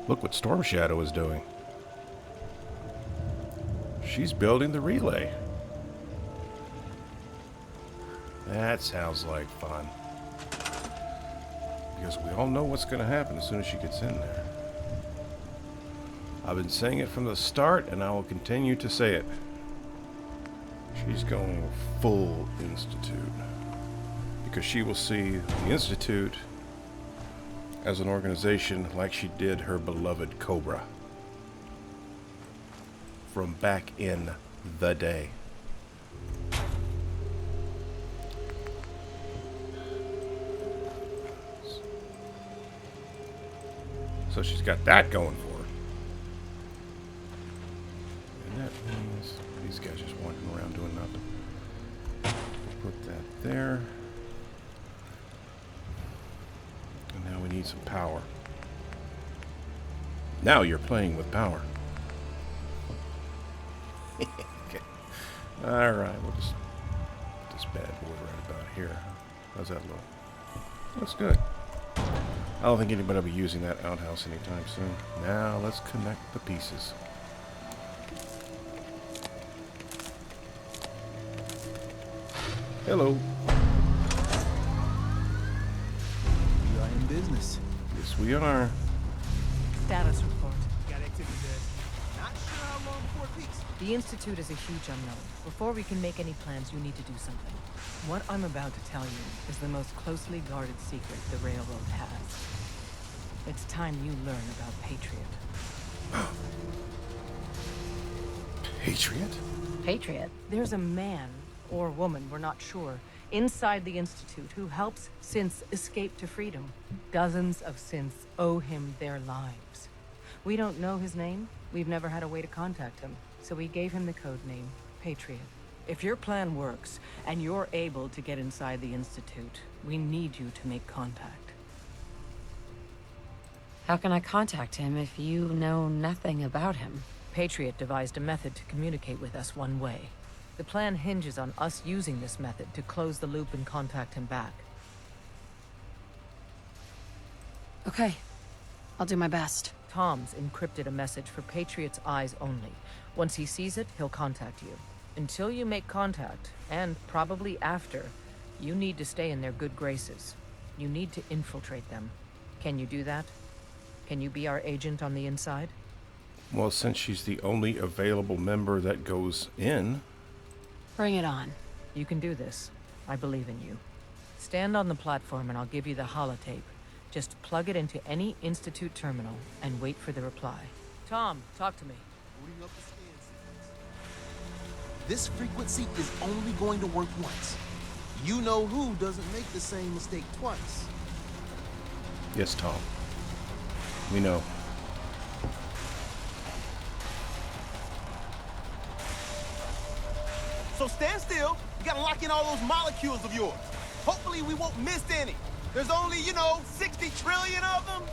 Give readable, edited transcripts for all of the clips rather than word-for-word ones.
Look what Storm Shadow is doing. She's building the relay. That sounds like fun. Because we all know what's going to happen as soon as she gets in there. I've been saying it from the start, and I will continue to say it. She's going full Institute. Because she will see the Institute as an organization like she did her beloved Cobra. From back in the day. So she's got that going for her. And that means these guys just walking around doing nothing. Put that there. And now we need some power. Now you're playing with power. Okay. Alright, we'll just put this bad boy right about here. How's that look? Looks good. I don't think anybody will be using that outhouse anytime soon. Now let's connect the pieces. Hello. We are in business. Yes, we are. Status report. Got activity there. Not sure how long before it peaks. The Institute is a huge unknown. Before we can make any plans, you need to do something. What I'm about to tell you is the most closely guarded secret the Railroad has. It's time you learn about Patriot. Patriot? Patriot? There's a man, or woman, we're not sure, inside the Institute who helps synths escape to freedom. Dozens of synths owe him their lives. We don't know his name. We've never had a way to contact him. So we gave him the code name, Patriot. If your plan works, and you're able to get inside the Institute, we need you to make contact. How can I contact him if you know nothing about him? Patriot devised a method to communicate with us one way. The plan hinges on us using this method to close the loop and contact him back. Okay, I'll do my best. Tom's encrypted a message for Patriot's eyes only. Once he sees it, he'll contact you. Until you make contact, and probably after, you need to stay in their good graces. You need to infiltrate them. Can you do that? Can you be our agent on the inside? Well, since she's the only available member that goes in. Bring it on. You can do this. I believe in you. Stand on the platform and I'll give you the holotape. Just plug it into any Institute terminal and wait for the reply. Tom, talk to me. Booting up the scan sequence. This frequency is only going to work once. You know who doesn't make the same mistake twice. Yes, Tom. We know. So stand still. You gotta lock in all those molecules of yours. Hopefully we won't miss any. There's only, 60 trillion of them.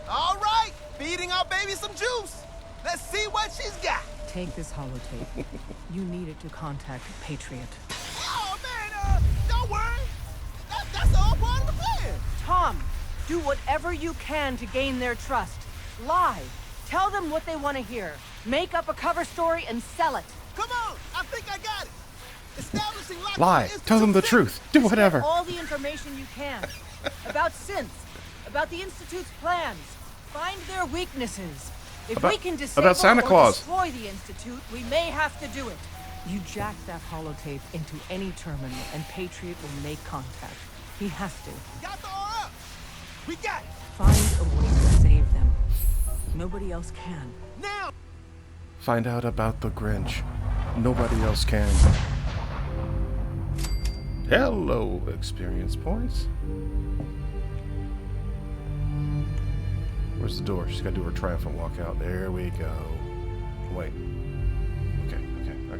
All right, feeding our baby some juice. Let's see what she's got. Take this holotape. You need it to contact Patriot. Oh, man, don't worry. That's all part of the plan. Tom, do whatever you can to gain their trust. Lie. Tell them what they want to hear. Make up a cover story and sell it. Come on, I think I got it. Establishing Lie. Tell them the truth. Do whatever. Get all the information you can. About synths. About the Institute's plans. Find their weaknesses. If we can disable Santa or Claus. destroy the Institute, we may have to do it. You jack that holotape into any terminal and Patriot will make contact. He has to. Got the R up. We got it. Find a way to save them. Nobody else can. Now. Find out about the Grinch. Nobody else can. Hello, experience points. Where's the door? She's got to do her triumphant walk out. There we go. Wait. Okay. There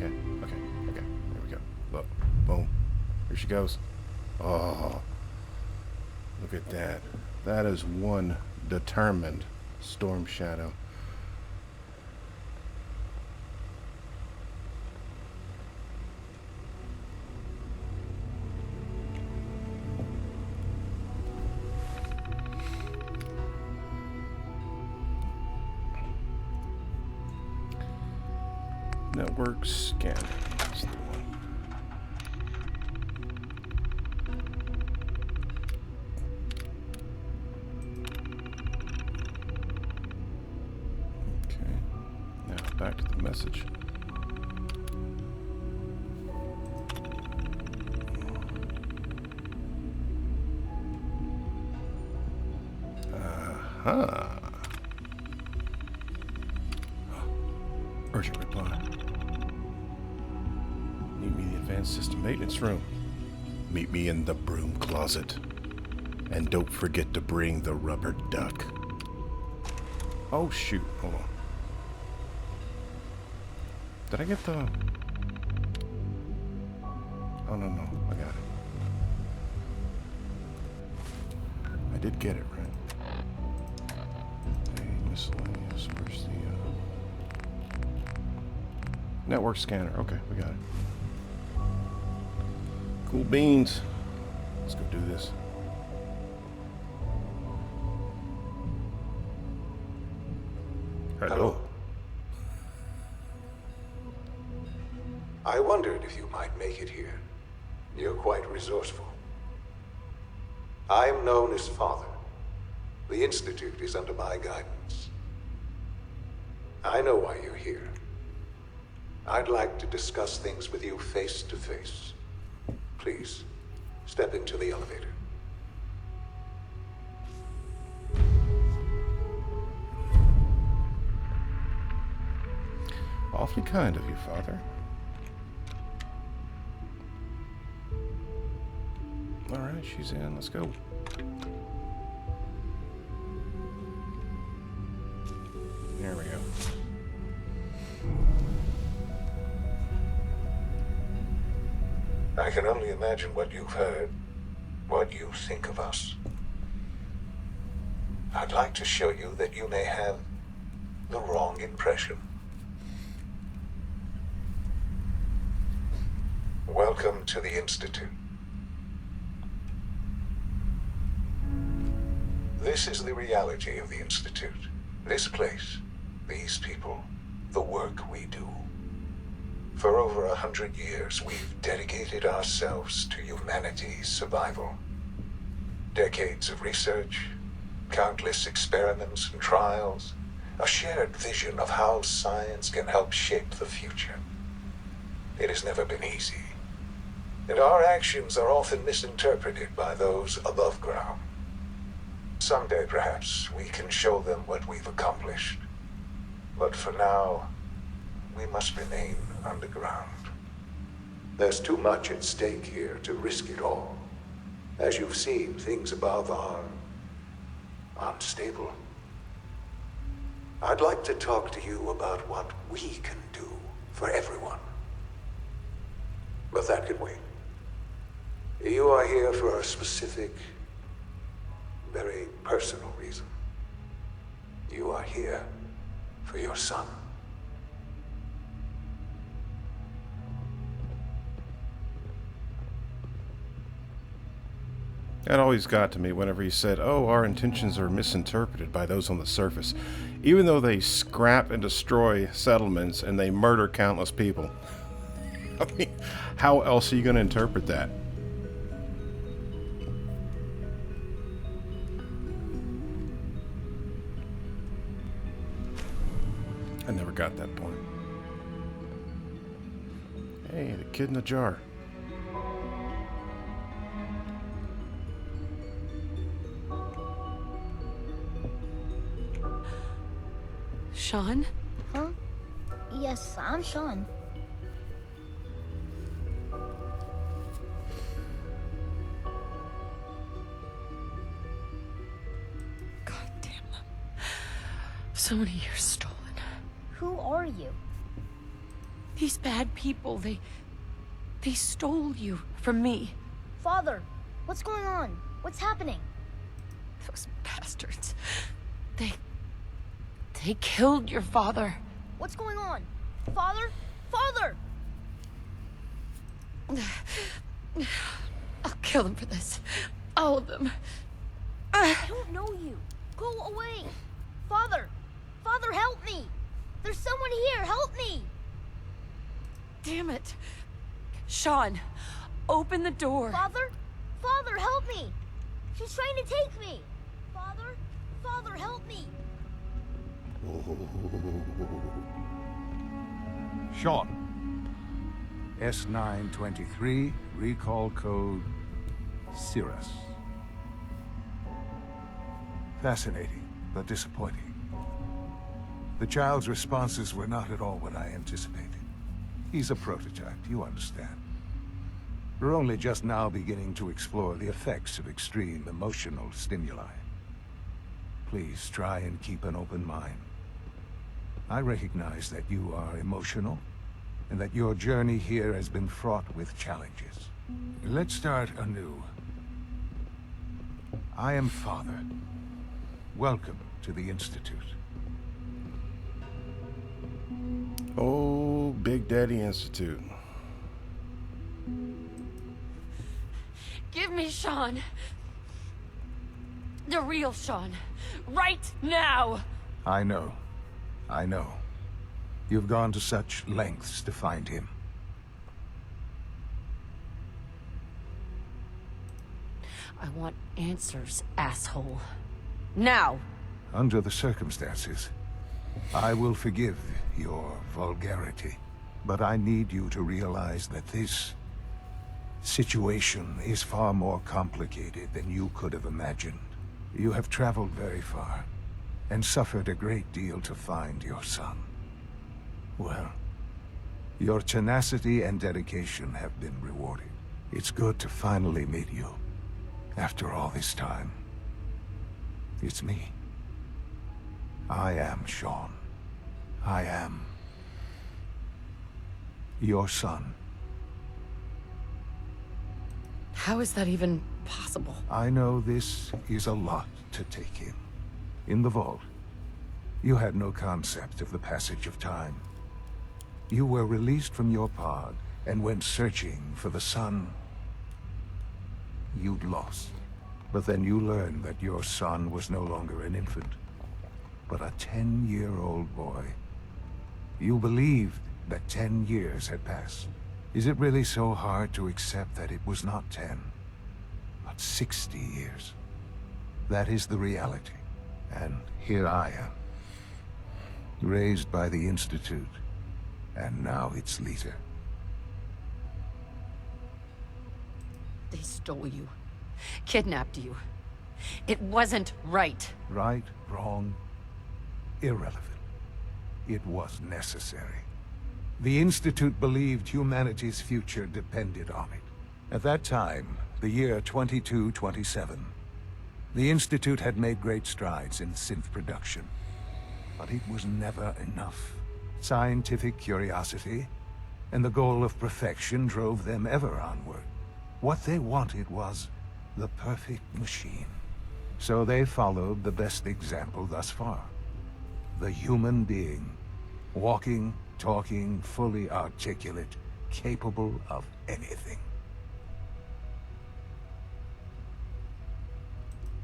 we go. Look. Boom. Here she goes. Oh. Look at that. That is one determined Storm Shadow. Network scanner. That's the one. Okay. Now back to the message. Aha. Urgent reply. Meet me in the advanced system maintenance room. Meet me in the broom closet. And don't forget to bring the rubber duck. Oh shoot, hold on. Did I get the... Oh no, I got it. I did get it, right? Hey, miscellaneous, where's the... Network scanner. Okay, we got it. Cool beans. Let's go do this. Hello. I wondered if you might make it here. You're quite resourceful. I'm known as Father. The Institute is under my guidance. I know why you're here. I'd like to discuss things with you face to face. Please, step into the elevator. Awfully kind of you, Father. Alright, she's in. Let's go. There we go. I can only imagine what you've heard, what you think of us. I'd like to show you that you may have the wrong impression. Welcome to the Institute. This is the reality of the Institute. This place, these people, the work we do. For over 100 years, we've dedicated ourselves to humanity's survival. Decades of research, countless experiments and trials, a shared vision of how science can help shape the future. It has never been easy, and our actions are often misinterpreted by those above ground. Someday, perhaps, we can show them what we've accomplished. But for now, we must remain underground. There's too much at stake here to risk it all. As you've seen, things above are unstable. I'd like to talk to you about what we can do for everyone. But that can wait. You are here for a specific, very personal reason. You are here for your son. That always got to me whenever he said, oh, our intentions are misinterpreted by those on the surface, even though they scrap and destroy settlements and they murder countless people. I mean, how else are you going to interpret that? I never got that point. Hey, the kid in the jar. Sean? Huh? Yes, I'm Sean. God damn them. So many years stolen. Who are you? These bad people, they stole you from me. Father, what's going on? What's happening? Those bastards. They killed your father. What's going on? Father? Father! I'll kill them for this. All of them. I don't know you. Go away. Father! Father, help me! There's someone here, help me! damn it. Sean, open the door. Father? Father, help me! She's trying to take me! Father? Father, help me! Sean. S923, recall code Cirrus. Fascinating, but disappointing. The child's responses were not at all what I anticipated. He's a prototype, you understand. We're only just now beginning to explore the effects of extreme emotional stimuli. Please try and keep an open mind. I recognize that you are emotional, and that your journey here has been fraught with challenges. Let's start anew. I am Father. Welcome to the Institute. Oh, Big Daddy Institute. Give me Sean. The real Sean. Right now! I know. I know. You've gone to such lengths to find him. I want answers, asshole. Now! Under the circumstances, I will forgive your vulgarity. But I need you to realize that this situation is far more complicated than you could have imagined. You have traveled very far, and suffered a great deal to find your son. Well, your tenacity and dedication have been rewarded. It's good to finally meet you, after all this time. It's me. I am Sean. I am your son. How is that even possible? I know this is a lot to take in. In the vault, you had no concept of the passage of time. You were released from your pod and went searching for the son you'd lost. But then you learned that your son was no longer an infant, but a 10-year-old boy. You believed that 10 years had passed. Is it really so hard to accept that it was not 10, but 60 years? That is the reality. And here I am, raised by the Institute, and now its leader. They stole you. Kidnapped you. It wasn't right. Right, wrong, irrelevant. It was necessary. The Institute believed humanity's future depended on it. At that time, the year 2227, the Institute had made great strides in synth production. But it was never enough. Scientific curiosity and the goal of perfection drove them ever onward. What they wanted was the perfect machine. So they followed the best example thus far. The human being. Walking, talking, fully articulate, capable of anything.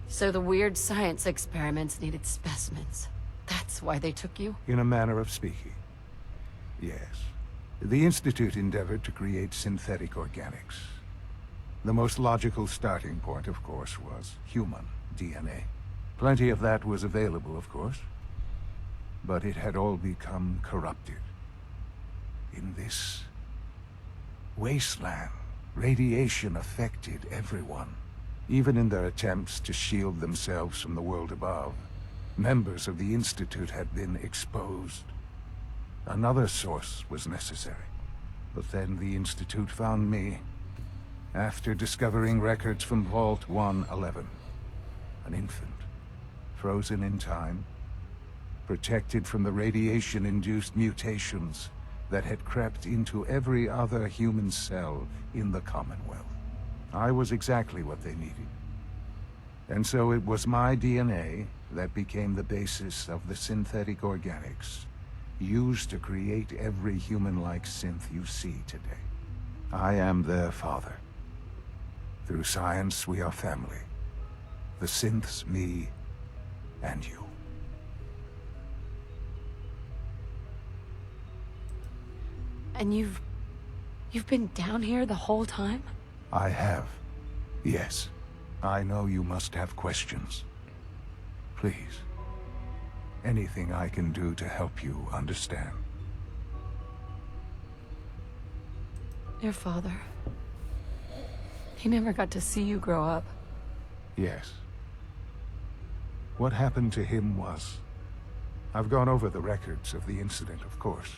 So the weird science experiments needed specimens. That's why they took you? In a manner of speaking. Yes. The Institute endeavored to create synthetic organics. The most logical starting point, of course, was human DNA. Plenty of that was available, of course. But it had all become corrupted. In this wasteland, radiation affected everyone. Even in their attempts to shield themselves from the world above, members of the Institute had been exposed. Another source was necessary. But then the Institute found me, after discovering records from Vault 111. An infant, frozen in time, protected from the radiation-induced mutations that had crept into every other human cell in the Commonwealth. I was exactly what they needed. And so it was my DNA that became the basis of the synthetic organics used to create every human-like synth you see today. I am their father. Through science, we are family. The synths, me, and you. And you've You've been down here the whole time? I have. Yes. I know you must have questions. Please. Anything I can do to help you understand. Your father. He never got to see you grow up. Yes. What happened to him was... I've gone over the records of the incident, of course.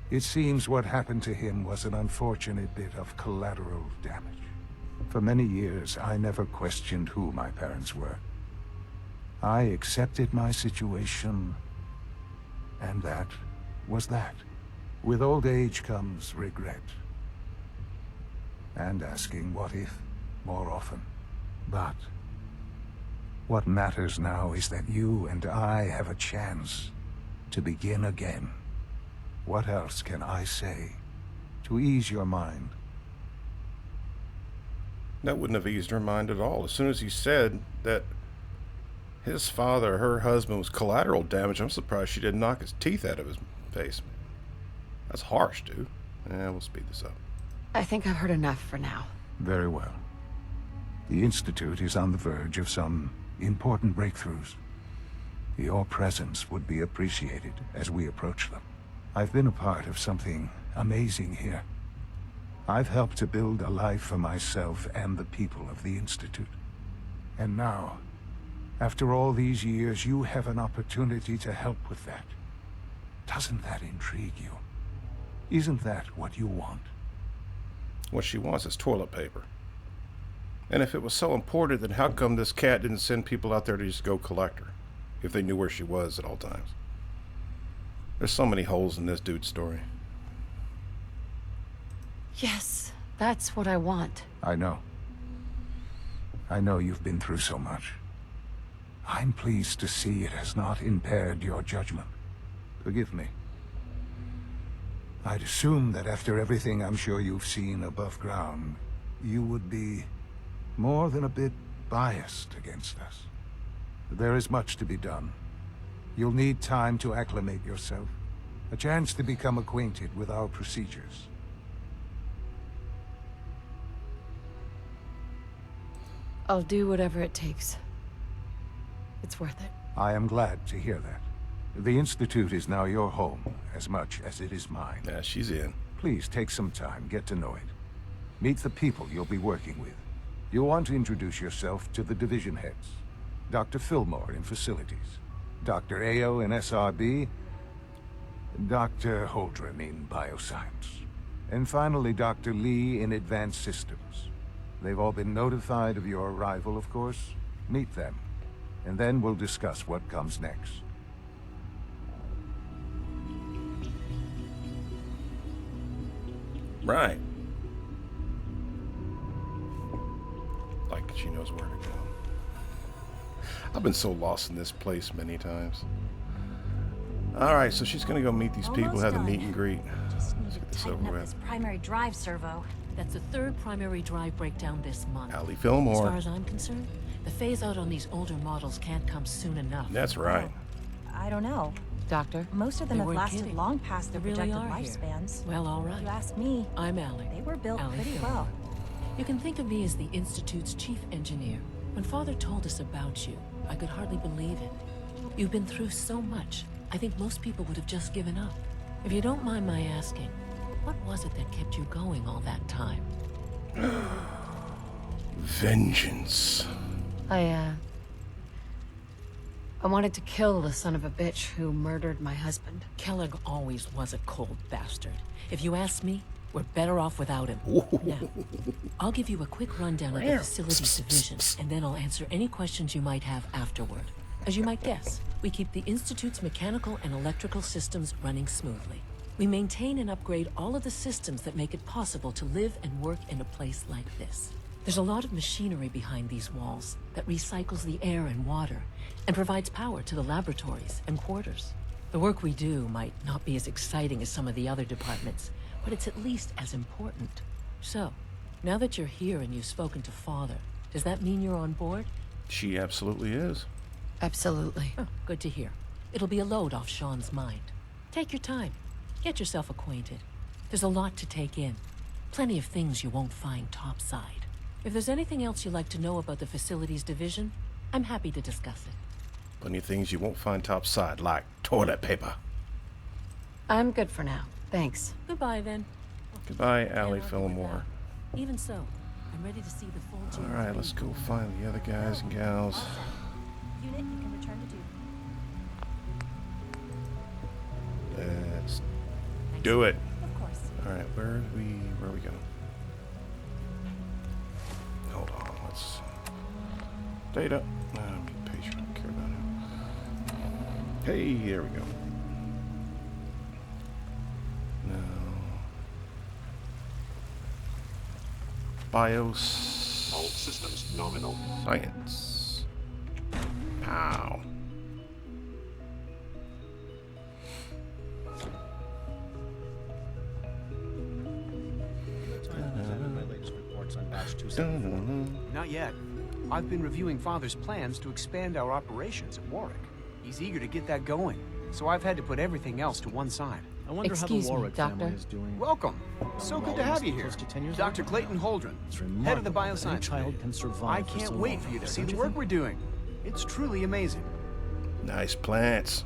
It seems what happened to him was an unfortunate bit of collateral damage. For many years, I never questioned who my parents were. I accepted my situation, and that was that. With old age comes regret. And asking what if more often. But what matters now is that you and I have a chance to begin again. What else can I say to ease your mind? That wouldn't have eased her mind at all. As soon as he said that his father, her husband, was collateral damage, I'm surprised she didn't knock his teeth out of his face. That's harsh, dude. Yeah, we'll speed this up. I think I've heard enough for now. Very well. The Institute is on the verge of some important breakthroughs. Your presence would be appreciated as we approach them. I've been a part of something amazing here. I've helped to build a life for myself and the people of the Institute. And now, after all these years, you have an opportunity to help with that. Doesn't that intrigue you? Isn't that what you want? What she wants is toilet paper. And if it was so important, then how come this cat didn't send people out there to just go collect her, if they knew where she was at all times? There's so many holes in this dude's story. Yes, that's what I want. I know. I know you've been through so much. I'm pleased to see it has not impaired your judgment. Forgive me. I'd assume that after everything I'm sure you've seen above ground, you would be more than a bit biased against us. There is much to be done. You'll need time to acclimate yourself, a chance to become acquainted with our procedures. I'll do whatever it takes. It's worth it. I am glad to hear that. The Institute is now your home, as much as it is mine. Yeah, she's in. Please take some time, get to know it. Meet the people you'll be working with. You'll want to introduce yourself to the division heads. Dr. Fillmore in Facilities, Dr. Ayo in SRB, Dr. Holdren in Bioscience, and finally Dr. Lee in Advanced Systems. They've all been notified of your arrival, of course. Meet them, and then we'll discuss what comes next. Right. Like she knows where to go. I've been so lost in this place many times. Alright, so she's gonna go meet these people, have the meet and greet. Just need Let's to get this tighten over up with. this primary drive servo. That's the third primary drive breakdown this month. Ali As Fillmore. far as I'm concerned, the phase out on these older models can't come soon enough. That's right. I don't know. Doctor? Most of them They have weren't lasted kidding. long past their They really projected are here. lifespans. Well, all If you right. ask me, I'm Allie. they were built Allie pretty Fillmore. well. You can think of me as the Institute's chief engineer. When Father told us about you, I could hardly believe it. You've been through so much, I think most people would have just given up. If you don't mind my asking, what was it that kept you going all that time? Vengeance. I wanted to kill the son of a bitch who murdered my husband. Kellogg always was a cold bastard. If you ask me, we're better off without him. Now, I'll give you a quick rundown of the facilities division, and then I'll answer any questions you might have afterward. As you might guess, we keep the Institute's mechanical and electrical systems running smoothly. We maintain and upgrade all of the systems that make it possible to live and work in a place like this. There's a lot of machinery behind these walls that recycles the air and water and provides power to the laboratories and quarters. The work we do might not be as exciting as some of the other departments, but it's at least as important. So, now that you're here and you've spoken to Father, does that mean you're on board? She absolutely is. Absolutely. Oh, good to hear. It'll be a load off Sean's mind. Take your time. Get yourself acquainted. There's a lot to take in. Plenty of things you won't find topside. If there's anything else you'd like to know about the facilities division, I'm happy to discuss it. Plenty of things you won't find topside, like toilet paper. I'm good for now. Thanks. Goodbye, then. Goodbye, And Allie I'll Fillmore. Even so, I'm ready to see the full Alright, let's go find the other guys and gals. Unit, you can return to duty. Let's do it. Of course. Alright, where are we going? Hold on, let's... Data. I'm being patient, I don't care about it. Hey, there we go. No. Bios... All systems nominal. Science. Pow. Not yet. I've been reviewing Father's plans to expand our operations at Warwick. He's eager to get that going, so I've had to put everything else to one side. I wonder Excuse how the me, Warwick Doctor. family is doing. Welcome. So good to have you here. Close to 10 years Dr. old. Clayton Holdren, It's head of the remarkable that any Bioscience child Division. can survive I for can't so wait long, for you to see don't the you work think? we're doing. It's truly amazing. Nice plants.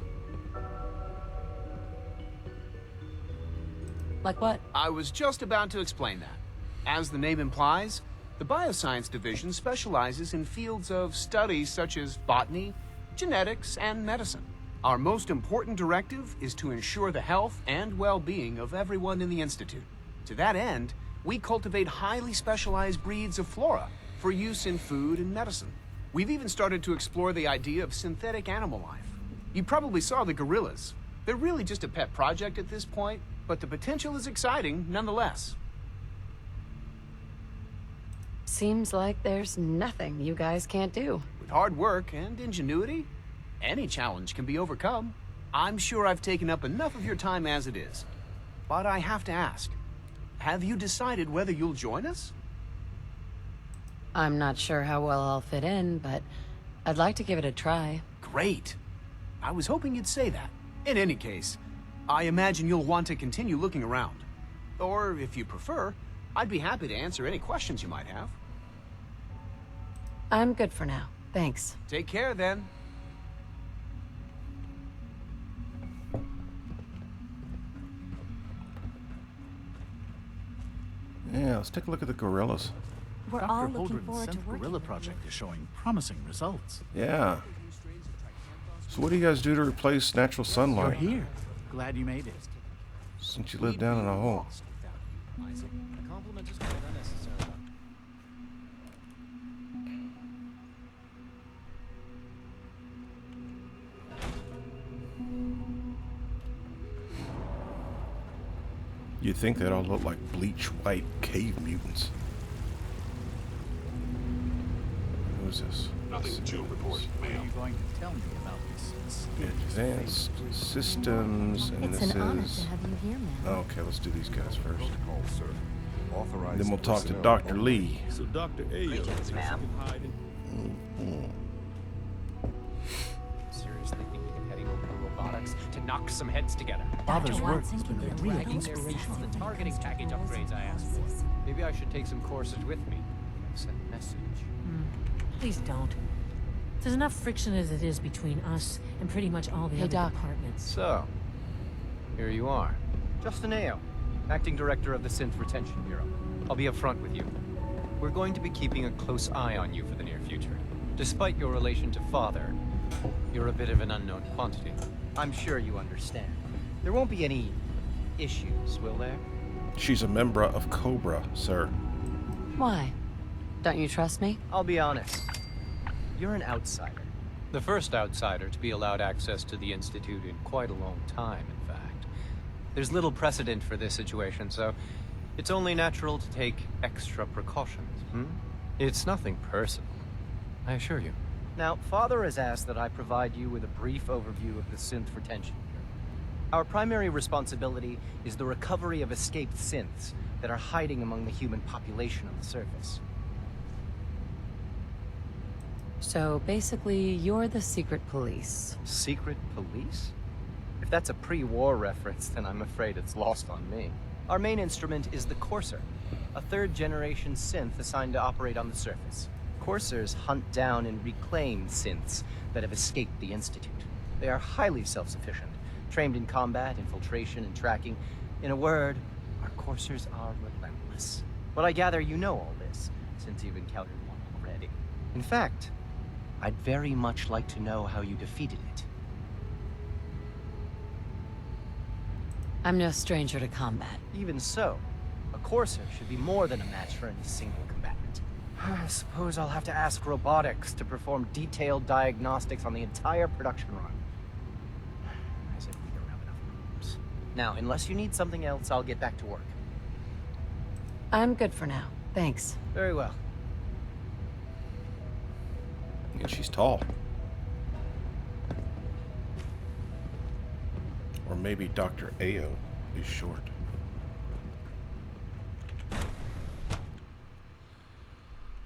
Like what? I was just about to explain that. As the name implies, the Bioscience Division specializes in fields of studies such as botany, genetics, and medicine. Our most important directive is to ensure the health and well-being of everyone in the Institute. To that end, we cultivate highly specialized breeds of flora for use in food and medicine. We've even started to explore the idea of synthetic animal life. You probably saw the gorillas. They're really just a pet project at this point, but the potential is exciting nonetheless. Seems like there's nothing you guys can't do. With hard work and ingenuity, any challenge can be overcome. I'm sure I've taken up enough of your time as it is. But I have to ask, have you decided whether you'll join us? I'm not sure how well I'll fit in, but I'd like to give it a try. Great. I was hoping you'd say that. In any case, I imagine you'll want to continue looking around. Or, if you prefer, I'd be happy to answer any questions you might have. I'm good for now. Thanks. Take care, then. Yeah, let's take a look at the gorillas. We're Dr. all looking Holdren's forward to Synth working Gorilla together. project is showing promising results. Yeah. So what do you guys do to replace natural You're sunlight? here. Glad you made it. Since you live down in a hole. The compliment is quite unnecessary. You'd think they'd all look like bleach white cave mutants. Who's this? Nothing to report, What are ma'am. you going to tell me about this? Advanced systems, and It's this an honor is... to have you here, man. Okay, let's do these guys first. Protocol, sir. Authorized Then we'll talk to personnel Dr. only. Lee. So Dr. Ayo, Seriously thinking of heading over to robotics to knock some heads together. Father's work Watson has been can a be real right inspiration. there. The targeting package upgrades I asked for. Maybe I should take some courses with me. Send a message. Please don't. There's enough friction as it is between us and pretty much all the Hey, other Doc. departments. So, here you are. Justin Ayo, Acting Director of the Synth Retention Bureau. I'll be upfront with you. We're going to be keeping a close eye on you for the near future. Despite your relation to Father, you're a bit of an unknown quantity. I'm sure you understand. There won't be any issues, will there? She's a member of Cobra, sir. Why? Don't you trust me? I'll be honest. You're an outsider. The first outsider to be allowed access to the Institute in quite a long time, in fact. There's little precedent for this situation, so it's only natural to take extra precautions. It's nothing personal, I assure you. Now, Father has asked that I provide you with a brief overview of the Synth Retention Bureau. Our primary responsibility is the recovery of escaped synths that are hiding among the human population on the surface. So basically, you're the secret police. Secret police? If that's a pre-war reference, then I'm afraid it's lost on me. Our main instrument is the Courser, a third-generation synth assigned to operate on the surface. Coursers hunt down and reclaim synths that have escaped the Institute. They are highly self-sufficient, trained in combat, infiltration, and tracking. In a word, our Coursers are relentless. But I gather you know all this, since you've encountered one already. In fact, I'd very much like to know how you defeated it. I'm no stranger to combat. Even so, a Courser should be more than a match for any single combatant. I suppose I'll have to ask robotics to perform detailed diagnostics on the entire production run. As if we don't have enough rooms. Now, unless you need something else, I'll get back to work. I'm good for now. Thanks. Very well. And she's tall. Or maybe Dr. Ao is short.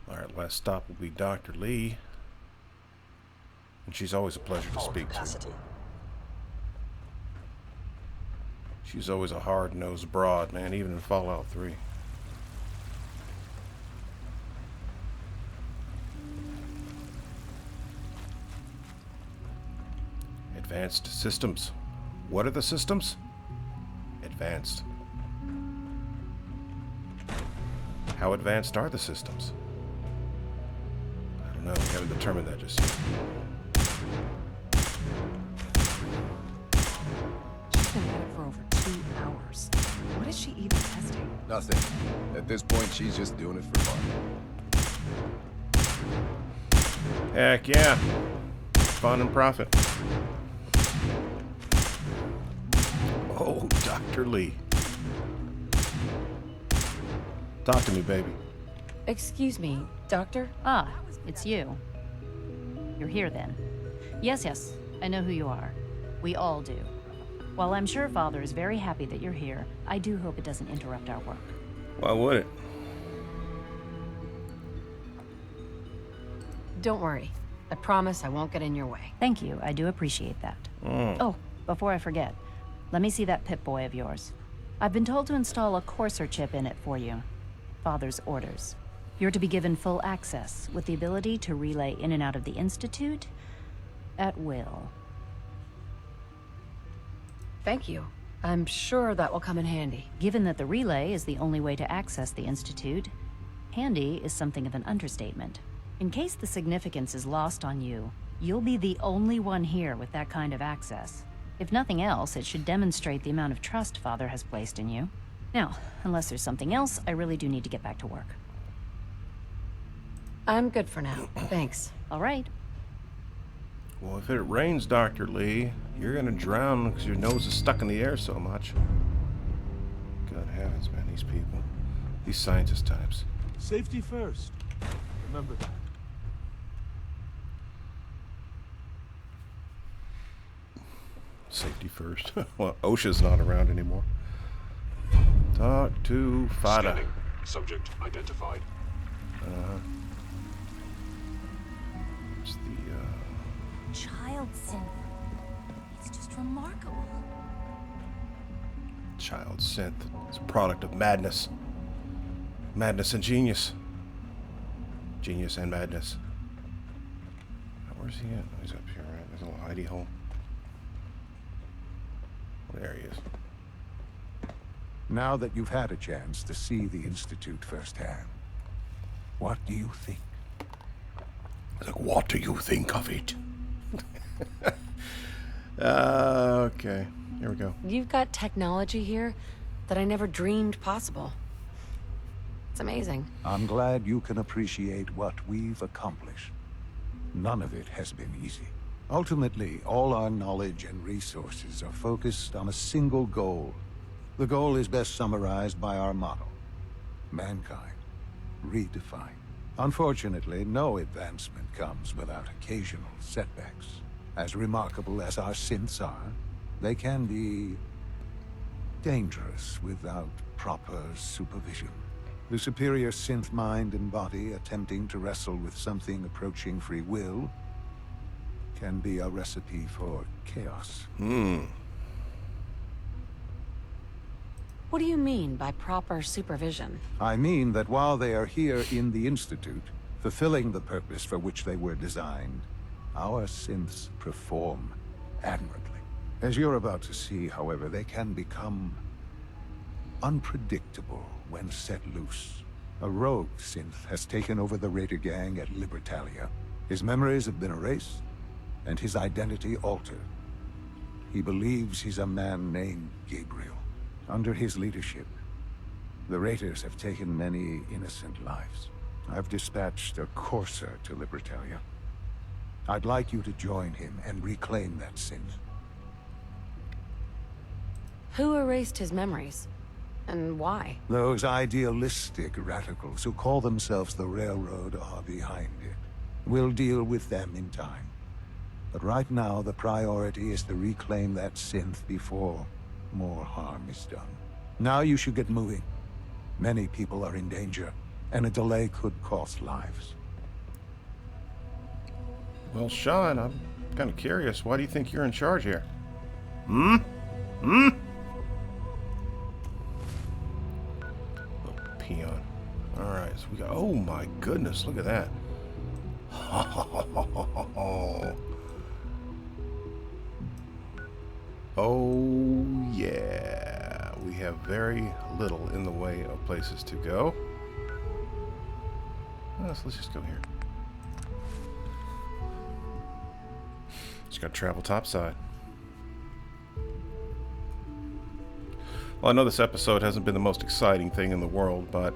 Alright, last stop will be Dr. Lee. And she's always a pleasure to speak to. She's always a hard-nosed broad, man, even in Fallout 3. Advanced systems. What are the systems? Advanced. How advanced are the systems? I don't know. We haven't determined that just yet. She's been at it for over 2 hours. What is she even testing? Nothing. At this point, she's just doing it for fun. Heck yeah. Fun and profit. Oh, Dr. Lee. Talk to me, baby. Excuse me, Doctor? Ah, it's you. You're here then. Yes, I know who you are. We all do. While I'm sure Father is very happy that you're here, I do hope it doesn't interrupt our work. Why would it? Don't worry. I promise I won't get in your way. Thank you, I do appreciate that. Oh, before I forget, let me see that Pip-Boy of yours. I've been told to install a Courser chip in it for you. Father's orders. You're to be given full access, with the ability to relay in and out of the Institute at will. Thank you. I'm sure that will come in handy. Given that the relay is the only way to access the Institute, handy is something of an understatement. In case the significance is lost on you, you'll be the only one here with that kind of access. If nothing else, it should demonstrate the amount of trust Father has placed in you. Now, unless there's something else, I really do need to get back to work. I'm good for now. Thanks. All right. Well, if it rains, Dr. Lee, you're gonna drown because your nose is stuck in the air so much. Good heavens, man, these people. These scientist types. Safety first. Remember that. Safety first. Well, OSHA's not around anymore. Talk to Fada. Scanning. Subject identified. It's the, Child synth. It's just remarkable. child synth. It's a product of madness. Madness and genius. Genius and madness. Where's he at? Oh, he's up here, right? There's a little hidey hole. There he is. Now that you've had a chance to see the Institute firsthand, what do you think? Like, what do you think of it? Okay, here we go. You've got technology here that I never dreamed possible. It's amazing. I'm glad you can appreciate what we've accomplished. None of it has been easy. Ultimately, all our knowledge and resources are focused on a single goal. The goal is best summarized by our motto: mankind, redefined. Unfortunately, no advancement comes without occasional setbacks. As remarkable as our synths are, they can be dangerous without proper supervision. The superior synth mind and body attempting to wrestle with something approaching free will can be a recipe for chaos. What do you mean by proper supervision? I mean that while they are here in the Institute, fulfilling the purpose for which they were designed, our synths perform admirably. As you're about to see, however, they can become unpredictable when set loose. A rogue synth has taken over the Raider gang at Libertalia. His memories have been erased, and his identity altered. He believes he's a man named Gabriel. Under his leadership, the Raiders have taken many innocent lives. I've dispatched a courser to Libertalia. I'd like you to join him and reclaim that synth. Who erased his memories? And why? Those idealistic radicals who call themselves the Railroad are behind it. We'll deal with them in time. But right now, the priority is to reclaim that synth before more harm is done. Now you should get moving. Many people are in danger, and a delay could cost lives. Well, Sean, I'm kind of curious. Why do you think you're in charge here? Hmm? Hmm? Little peon. Alright, so we got... Oh my goodness, look at that. Oh yeah. We have very little in the way of places to go. So let's just go here. Just gotta travel topside. Well, I know this episode hasn't been the most exciting thing in the world, but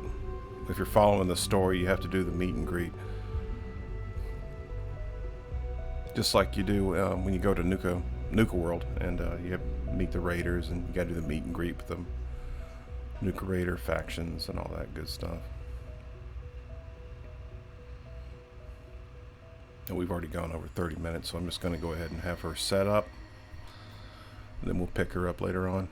if you're following the story, you have to do the meet and greet. Just like you do when you go to Nuka World, and you have to meet the Raiders, and you gotta do the meet and greet with them. Nuka Raider factions and all that good stuff. And we've already gone over 30 minutes, so I'm just going to go ahead and have her set up. And then we'll pick her up later on.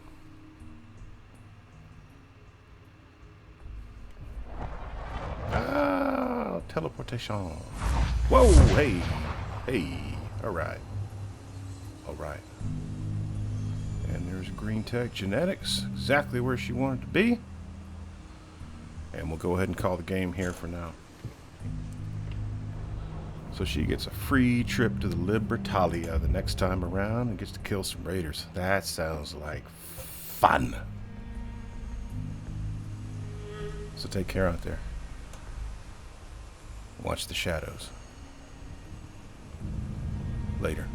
Ah, teleportation. Whoa, hey. Hey, alright. Alright. And there's Green Tech Genetics, exactly where she wanted to be. And we'll go ahead and call the game here for now. So she gets a free trip to the Libertalia the next time around and gets to kill some Raiders. That sounds like fun. So take care out there. Watch the shadows. Later.